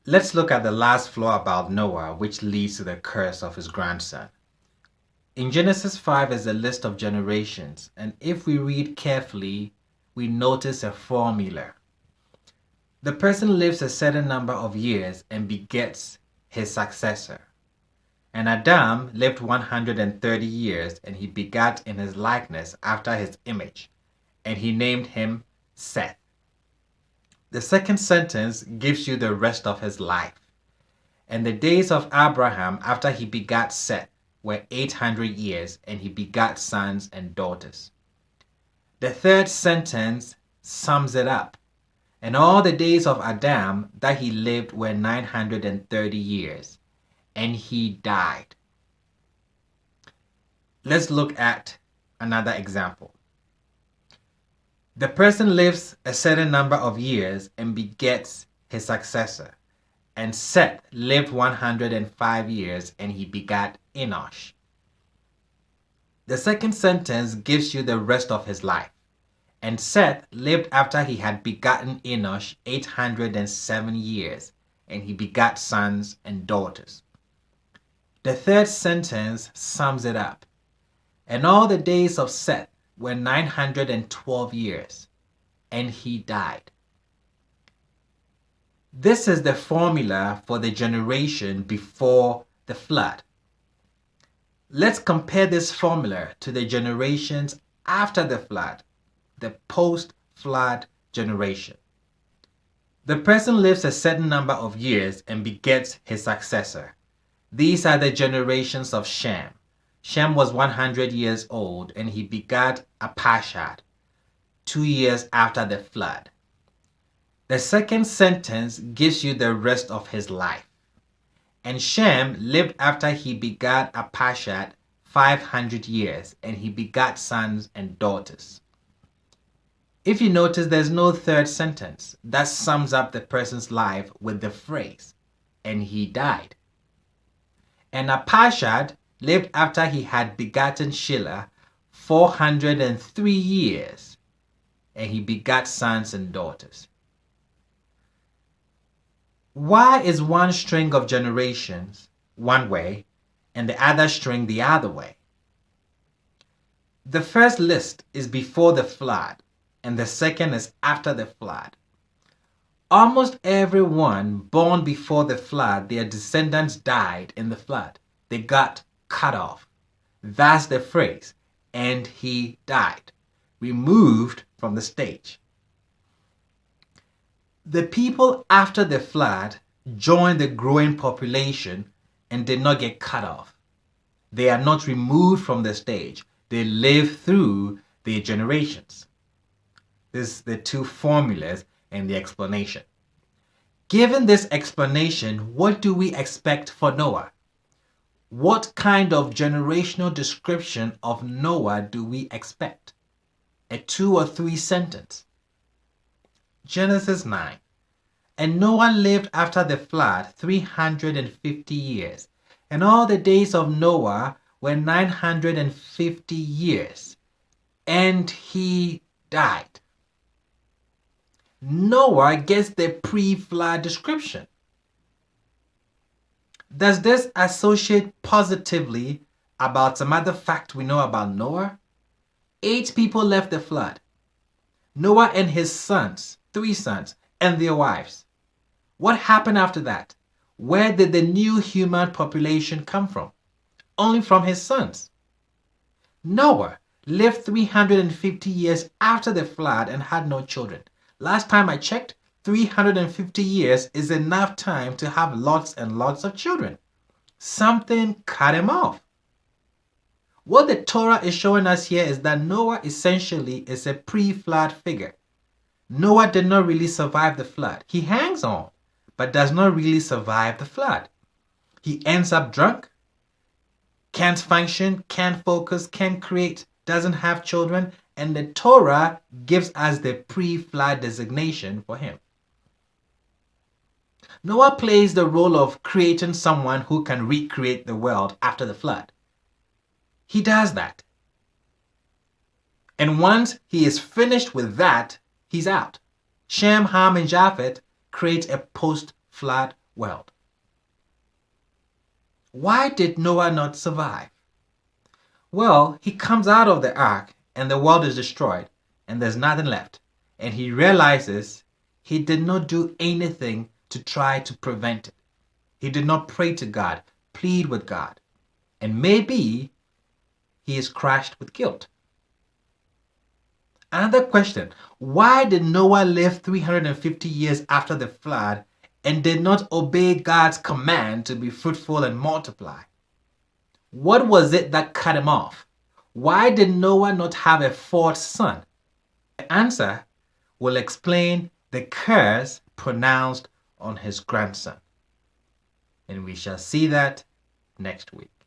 Let's look at the last flaw about Noah, which leads to the curse of his grandson. In Genesis 5 is a list of generations, and if we read carefully, we notice a formula. The person lives a certain number of years and begets his successor. And Adam lived 130 years, and he begat in his likeness after his image, and he named him Seth. The second sentence gives you the rest of his life. And the days of Abraham after he begat Seth were 800 years, and he begat sons and daughters. The third sentence sums it up. And all the days of Adam that he lived were 930 years, and he died. Let's look at another example. The person lives a certain number of years and begets his successor. And Seth lived 105 years and he begat Enosh. The second sentence gives you the rest of his life. And Seth lived after he had begotten Enosh 807 years, and he begat sons and daughters. The third sentence sums it up. And all the days of Seth were 912 years, and he died. This is the formula for the generation before the flood. Let's compare this formula to the generations after the flood, the post-flood generation. The person lives a certain number of years and begets his successor. These are the generations of Shem. Shem was 100 years old and he begat Arpachshad 2 years after the flood. The second sentence gives you the rest of his life. And Shem lived after he begat Arpachshad 500 years, and he begat sons and daughters. If you notice, there's no third sentence that sums up the person's life with the phrase, and he died. And Arpachshad lived after he had begotten Shelah 403 years, and he begat sons and daughters. Why is one string of generations one way and the other string the other way? The first list is before the flood, and the second is after the flood. Almost everyone born before the flood, their descendants died in the flood. They got cut off. That's the phrase, and he died, removed from the stage. The people after the flood joined the growing population and did not get cut off. They are not removed from the stage. They live through their generations. This is the two formulas and the explanation. Given this explanation, what do we expect for Noah? What kind of generational description of Noah do we expect? A 2 or 3 sentence. Genesis 9. And Noah lived after the flood 350 years, and all the days of Noah were 950 years, and he died. Noah gets the pre-flood description. Does this associate positively about some other fact we know about Noah? 8 people left the flood. Noah and his sons, 3 sons, and their wives. What happened after that? Where did the new human population come from? Only from his sons. Noah lived 350 years after the flood and had no children. Last time I checked, 350 years is enough time to have lots and lots of children. Something cut him off. What the Torah is showing us here is that Noah essentially is a pre-flood figure. Noah did not really survive the flood. He hangs on, but does not really survive the flood. He ends up drunk, can't function, can't focus, can't create, doesn't have children, and the Torah gives us the pre-flood designation for him. Noah plays the role of creating someone who can recreate the world after the flood. He does that. And once he is finished with that, he's out. Shem, Ham, and Japheth create a post-flood world. Why did Noah not survive? Well, he comes out of the ark and the world is destroyed and there's nothing left. And he realizes he did not do anything to try to prevent it. He did not pray to God, plead with God. And maybe he is crushed with guilt. Another question, why did Noah live 350 years after the flood and did not obey God's command to be fruitful and multiply? What was it that cut him off? Why did Noah not have a fourth son? The answer will explain the curse pronounced on his grandson. And we shall see that next week.